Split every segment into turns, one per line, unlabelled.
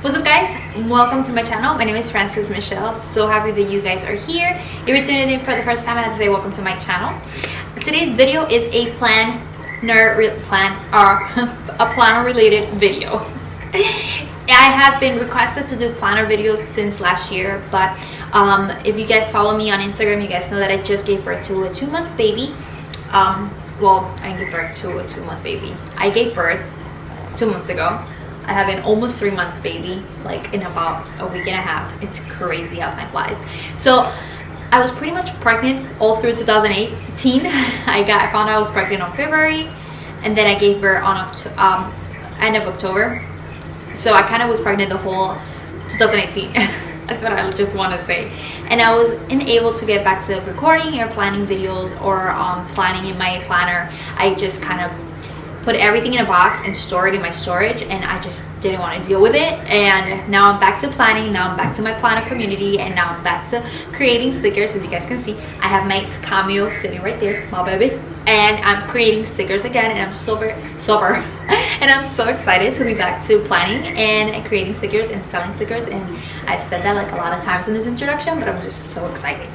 What's up guys, welcome to my channel. My name is Francessmichelle. So happy that you guys are here. If you're tuning in for the first time, I have to say welcome to my channel. Today's video is a planner related video. I have been requested to do planner videos since last year, but if you guys follow me on Instagram, you guys know that I just gave birth to a 2-month baby. Well, I didn't give birth to a 2-month baby. I gave birth 2 months ago. I have an almost 3-month baby, like in about a week and a half. It's crazy how time flies. So I was pretty much pregnant all through 2018. I found out I was pregnant on February, and then I gave birth on end of October. So I kind of was pregnant the whole 2018. That's what I just want to say. And I wasn't able to get back to recording or planning videos or planning in my planner. I just kind of put everything in a box and store it in my storage, and I just didn't want to deal with it. And now I'm back to planning. Now I'm back to my planner community, and now I'm back to creating stickers. As you guys can see, I have my cameo sitting right there, my baby, and I'm creating stickers again, and I'm super and I'm so excited to be back to planning and creating stickers and selling stickers. And I've said that like a lot of times in this introduction, but I'm just so excited.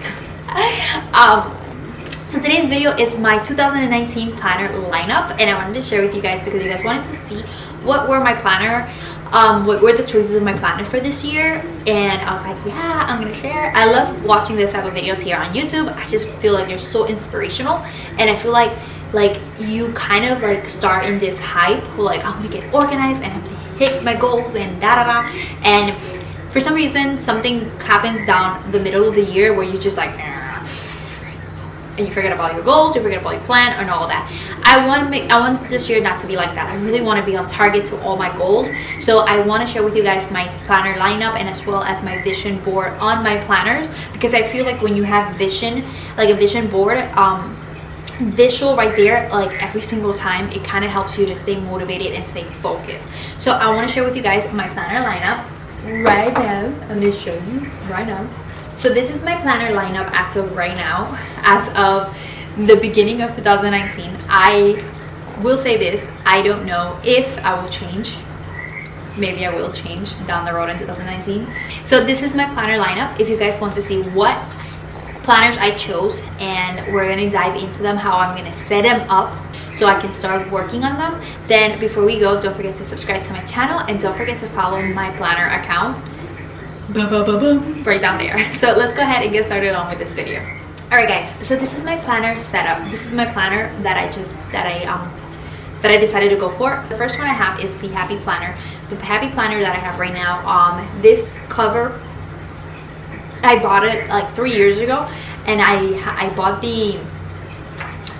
So today's video is my 2019 planner lineup, and I wanted to share with you guys because you guys wanted to see what were my planner, what were the choices of my planner for this year. And I was like, yeah, I'm gonna share. I love watching this type of videos here on YouTube. I just feel like they're so inspirational, and I feel like you kind of like start in this hype, like I'm gonna get organized and I'm gonna hit my goals and da. And for some reason something happens down the middle of the year where you just like, and you forget about your goals, you forget about your plan and all that. I want this year not to be like that. I really want to be on target to all my goals. So I want to share with you guys my planner lineup, and as well as my vision board on my planners, because I feel like when you have vision, like a vision board, visual right there, like every single time, it kind of helps you to stay motivated and stay focused. So I want to share with you guys my planner lineup right now. I'm going to show you right now. So this is my planner lineup as of right now, as of the beginning of 2019. I will say this, I don't know if I will change. Maybe I will change down the road in 2019. So this is my planner lineup. If you guys want to see what planners I chose, and we're gonna dive into them, how I'm gonna set them up so I can start working on them. Then before we go, don't forget to subscribe to my channel, and don't forget to follow my planner account right down there. So let's go ahead and get started on with this video. All right guys, so this is my planner setup. This is my planner that I decided to go for. The first one I have is the Happy Planner. The Happy Planner that I have right now, this cover, I bought it like 3 years ago, and I bought the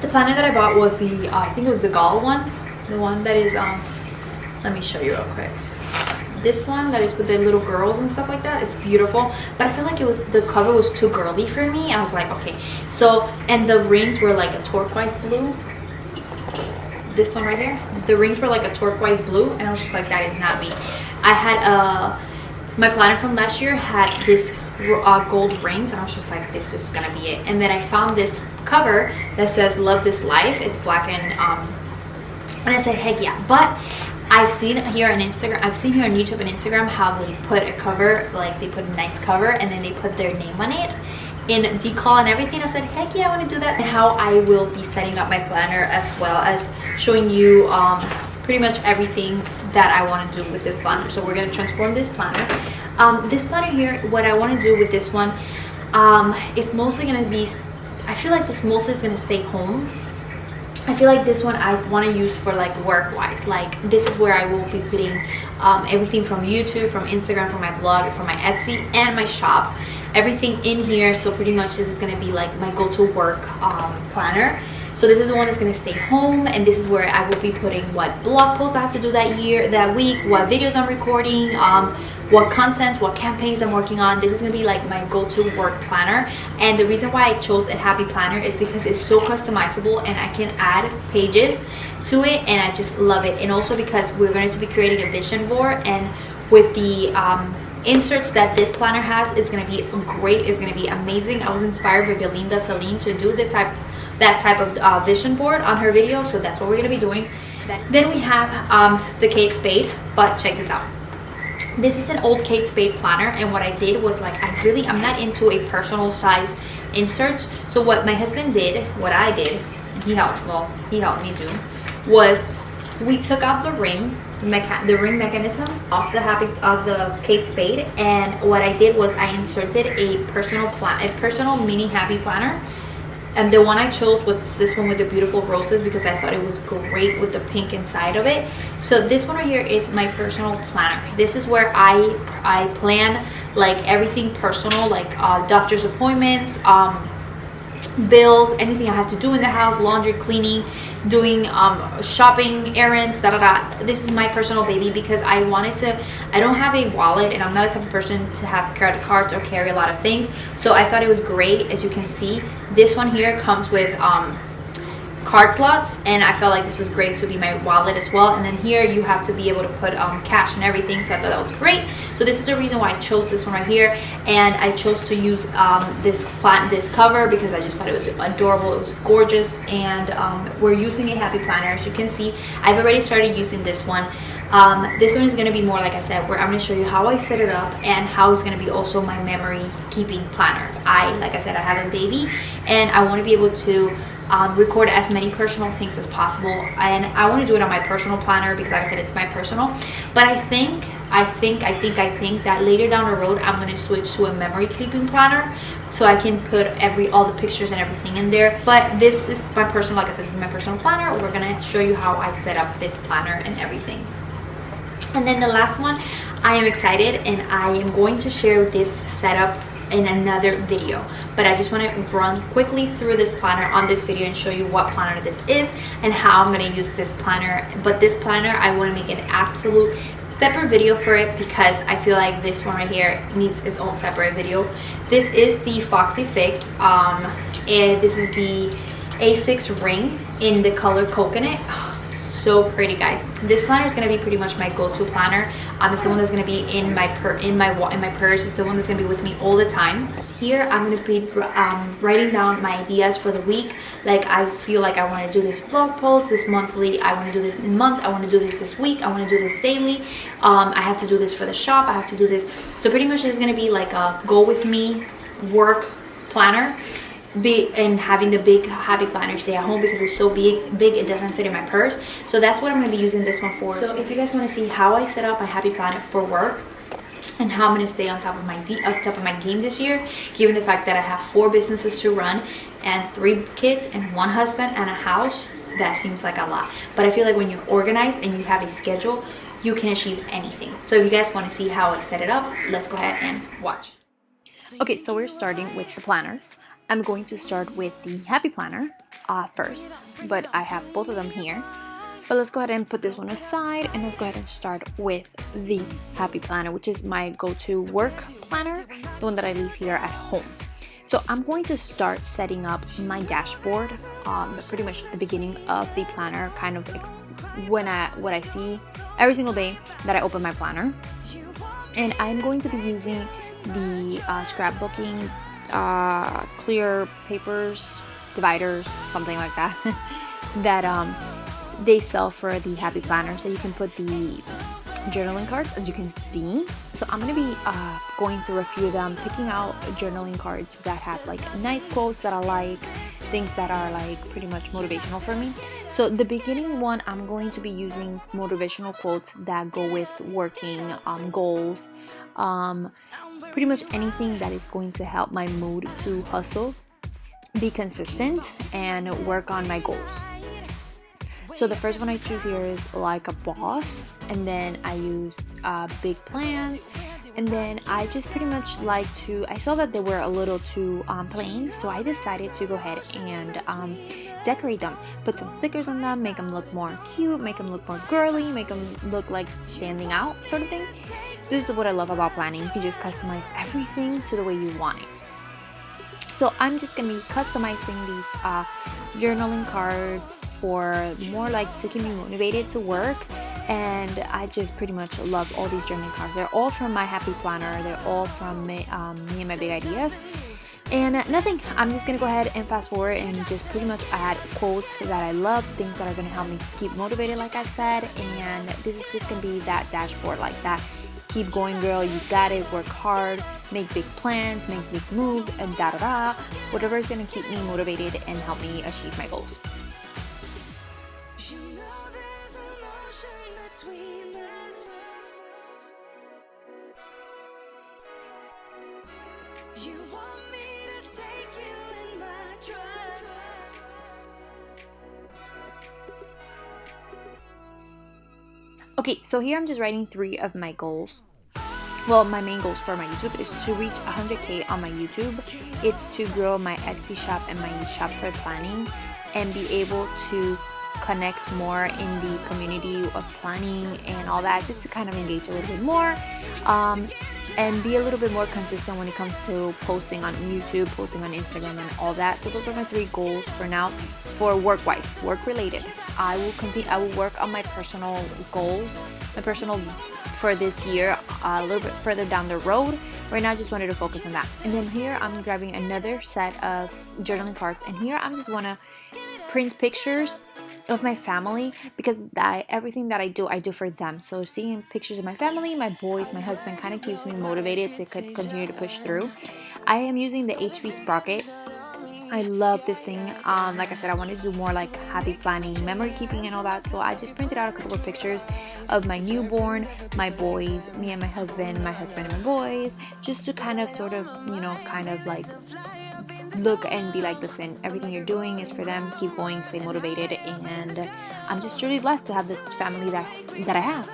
planner that I bought was the I think it was the GLAM one, the one that is let me show you real quick. This one that is with the little girls and stuff like that, it's beautiful, but I feel like the cover was too girly for me. I was like, okay, so, and the rings were like a turquoise blue. This one right here, the rings were like a turquoise blue, and I was just like, that is not me. I had my planner from last year had this gold rings, and I was just like, this is gonna be it. And then I found this cover that says "Love This Life." It's black, and I said, heck yeah. But I've seen here on Instagram, I've seen here on YouTube and Instagram how they put a cover, like they put a nice cover and then they put their name on it in decal and everything. I said, heck yeah, I want to do that. And how I will be setting up my planner, as well as showing you pretty much everything that I want to do with this planner. So we're going to transform this planner. This planner here, what I want to do with this one, it's mostly going to be, I feel like this mostly is going to stay home. I feel like this one I want to use for like work-wise. Like this is where I will be putting everything from YouTube, from Instagram, from my blog, from my Etsy, and my shop. Everything in here. So pretty much this is going to be like my go-to work planner. So this is the one that's going to stay home, and this is where I will be putting what blog posts I have to do that week, what videos I'm recording, what content, what campaigns I'm working on. This is going to be like my go-to work planner. And the reason why I chose a Happy Planner is because it's so customizable, and I can add pages to it, and I just love it. And also because we're going to be creating a vision board, and with the inserts that this planner has, is going to be great. It's going to be amazing. I was inspired by Belinda Celine to do that type of vision board on her video, so that's what we're going to be doing. Then we have the Kate Spade, but check this out. This is an old Kate Spade planner, and what I did was like, I'm not into a personal size inserts. So what my husband did, what I did, and he helped me do, was we took out the ring mechanism off the Kate Spade, and what I did was I inserted a personal mini happy planner. And the one I chose was this one with the beautiful roses because I thought it was great with the pink inside of it. So this one right here is my personal planner. This is where I plan like everything personal, like doctor's appointments, bills, anything I have to do in the house, laundry, cleaning, doing shopping, errands, This is my personal baby because I don't have a wallet, and I'm not a type of person to have credit cards or carry a lot of things. So I thought it was great. As you can see, this one here comes with card slots, and I felt like this was great to be my wallet as well. And then here you have to be able to put cash and everything, so I thought that was great. So this is the reason why I chose this one right here, and I chose to use this cover because I just thought it was adorable. It was gorgeous, and we're using a happy planner. As you can see, I've already started using this one. This one is going to be more, like I said, where I'm going to show you how I set it up and how it's going to be also my memory keeping planner. Like I said, I have a baby, and I want to be able to record as many personal things as possible, and I want to do it on my personal planner because, like I said, it's my personal. But I think that later down the road I'm going to switch to a memory keeping planner, so I can put all the pictures and everything in there. But this is my personal, like I said, this is my personal planner. We're going to show you how I set up this planner and everything. And then the last one, I am excited, and I am going to share this setup in another video, but I just want to run quickly through this planner on this video and show you what planner this is and how I'm going to use this planner. But this planner, I want to make an absolute separate video for it because I feel like this one right here needs its own separate video. This is the FOXY Fix, and this is the A6 ring in the color coconut. So pretty, guys. This planner is going to be pretty much my go-to planner. It's the one that's going to be in my purse. It's the one that's going to be with me all the time. Here I'm going to be writing down my ideas for the week. Like, I feel like I want to do this blog post, this monthly, I want to do this in month, I want to do this week, I want to do this daily, I have to do this for the shop, I have to do this. So pretty much it's going to be like a go with me work planner. And having the big happy planner stay at home because it's so big it doesn't fit in my purse. So that's what I'm going to be using this one for. So if you guys want to see how I set up my happy planner for work and how I'm going to stay on top of my game this year, given the fact that I have 4 businesses to run and 3 kids and 1 husband and a house, that seems like a lot. But I feel like when you're organized and you have a schedule, you can achieve anything. So if you guys want to see how I set it up, let's go ahead and watch. Okay, so we're starting with the planners. I'm going to start with the happy planner first, but I have both of them here. But let's go ahead and put this one aside, and let's go ahead and start with the happy planner, which is my go-to work planner, the one that I leave here at home. So I'm going to start setting up my dashboard, pretty much at the beginning of the planner, kind of what I see every single day that I open my planner. And I'm going to be using the scrapbooking clear papers, dividers, something like that, that they sell for the happy planners, that you can put the journaling cards, as you can see. So I'm going to be going through a few of them, picking out journaling cards that have like nice quotes that I like, things that are like pretty much motivational for me. So the beginning one, I'm going to be using motivational quotes that go with working, goals, pretty much anything that is going to help my mood to hustle, be consistent, and work on my goals. So the first one I choose here is like a boss, and then I used big plans, and then I just pretty much like to, I saw that they were a little too plain, so I decided to go ahead and decorate them, put some stickers on them, make them look more cute, make them look more girly, make them look like standing out sort of thing. This is what I love about planning. You can just customize everything to the way you want it. So I'm just going to be customizing these journaling cards for more like to keep me motivated to work. And I just pretty much love all these journaling cards. They're all from my happy planner. They're all from me and my big ideas. And nothing, I'm just going to go ahead and fast forward and just pretty much add quotes that I love, things that are going to help me to keep motivated, like I said. And this is just going to be that dashboard, like that keep going girl, you got it, work hard, make big plans, make big moves, and da da da, whatever is going to keep me motivated and help me achieve my goals. Okay, so here I'm just writing 3 of my goals. Well, my main goals for my YouTube is to reach 100K on my YouTube. It's to grow my Etsy shop and my shop for planning and be able to connect more in the community of planning and all that, just to kind of engage a little bit more and be a little bit more consistent when it comes to posting on YouTube, posting on Instagram and all that. So those are my 3 goals for now. For work-wise, work-related, I will work on my personal goals, my personal for this year a little bit further down the road. Right now I just wanted to focus on that. And then here I'm grabbing another set of journaling cards, and here I just want to print pictures of my family, because everything that I do for them. So seeing pictures of my family, my boys, my husband kind of keeps me motivated to continue to push through. I am using the HP Sprocket. I love this thing. Like I said, I want to do more like happy planning, memory keeping and all that. So I just printed out a couple of pictures of my newborn, my boys, me and my husband and my boys, just to kind of sort of, you know, kind of like look and be like, listen, everything you're doing is for them, keep going, stay motivated. And I'm just truly blessed to have the family that I have.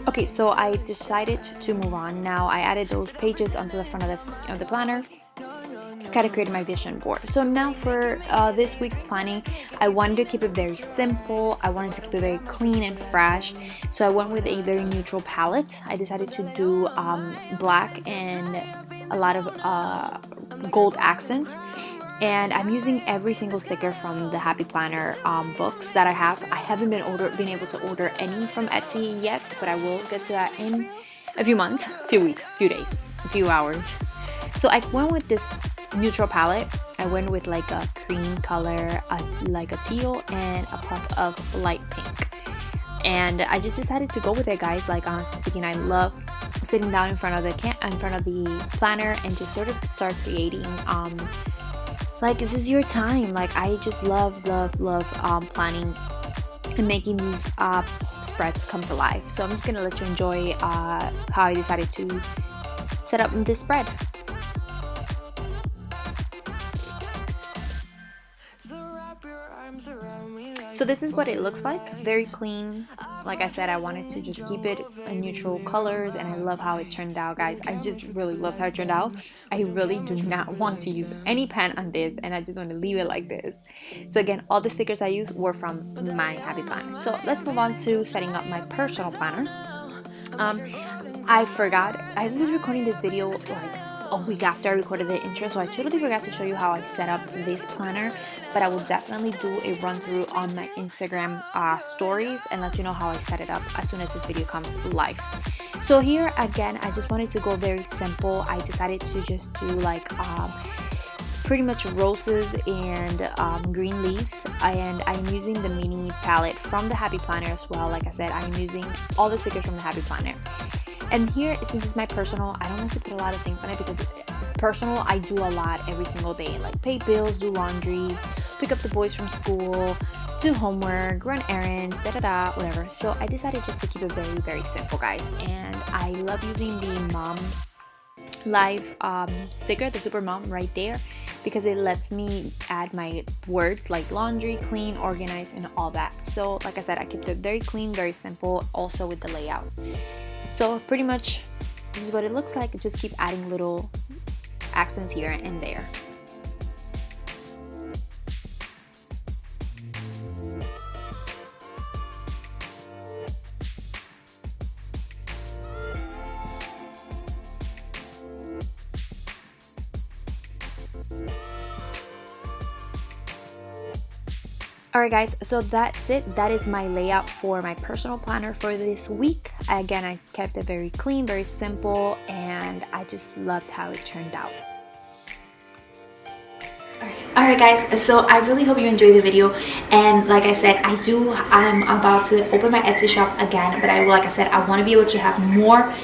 Okay, so I decided to move on. Now I added those pages onto the front of the planner. I kind of created my vision board. So now for this week's planning, I wanted to keep it very simple. I wanted to keep it very clean and fresh. So I went with a very neutral palette. I decided to do black and a lot of gold accents. And I'm using every single sticker from the Happy Planner books that I have. I haven't been able to order any from Etsy yet, but I will get to that in a few months, few weeks, few days, a few hours. So I went with this neutral palette. I went with like a cream color, like a teal, and a puff of light pink. And I just decided to go with it, guys. Like, honestly speaking, I love sitting down in front of the planner and just sort of start creating. Like, this is your time. Like, I just love planning and making these spreads come to life. So I'm just gonna let you enjoy how I decided to set up this spread. So this is what it looks like, very clean. Like I said, I wanted to just keep it in neutral colors, and I love how it turned out, guys. I just really love how it turned out. I really do not want to use any pen on this, and I just want to leave it like this. So again, all the stickers I used were from my Happy Planner. So let's move on to setting up my personal planner. I forgot, I was recording this video like a week after I recorded the intro, so I totally forgot to show you how I set up this planner, but I will definitely do a run through on my Instagram stories and let you know how I set it up as soon as this video comes live. So here again, I just wanted to go very simple. I decided to just do like pretty much roses and green leaves, and I'm using the mini palette from the Happy Planner as well. Like I said, I'm using all the stickers from the Happy Planner. And here, since it's my personal, I don't like to put a lot of things on it because personal, I do a lot every single day. Like pay bills, do laundry, pick up the boys from school, do homework, run errands, da-da-da, whatever. So I decided just to keep it very, very simple, guys. And I love using the Mom Live sticker, the Super Mom right there, because it lets me add my words like laundry, clean, organized, and all that. So like I said, I kept it very clean, very simple, also with the layout. So pretty much this is what it looks like. Just keep adding little accents here and there. Alright guys, so that's it. That is my layout for my personal planner for this week. Again, I kept it very clean, very simple, and I just loved how it turned out. Alright guys, so I really hope you enjoyed the video, and like I said, I'm about to open my Etsy shop again, but like I said, I want to be able to have more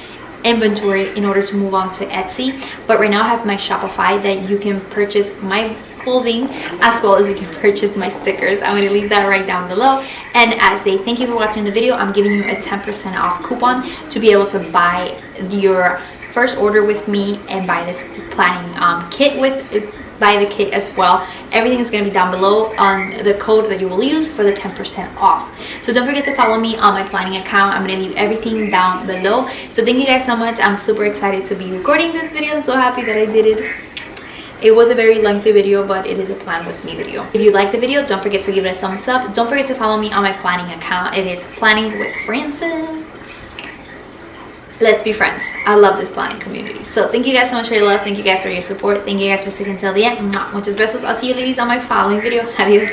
inventory in order to move on to Etsy. But right now I have my Shopify that you can purchase my clothing as well as you can purchase my stickers. I'm going to leave that right down below, and as a thank you for watching the video, I'm giving you a 10% off coupon to be able to buy your first order with me and buy this planning kit buy the kit as well. Everything is going to be down below on the code that you will use for the 10% off. So don't forget to follow me on my planning account. I'm going to leave everything down below. So thank you guys so much. I'm super excited to be recording this video. I'm so happy that I did it. It was a very lengthy video, but it is a plan with me video. If you liked the video, don't forget to give it a thumbs up. Don't forget to follow me on my planning account. It is Planning with Frances. Let's be friends. I love this planning community. So thank you guys so much for your love. Thank you guys for your support. Thank you guys for sticking until the end. Muchos besos. I'll see you ladies on my following video. Adios.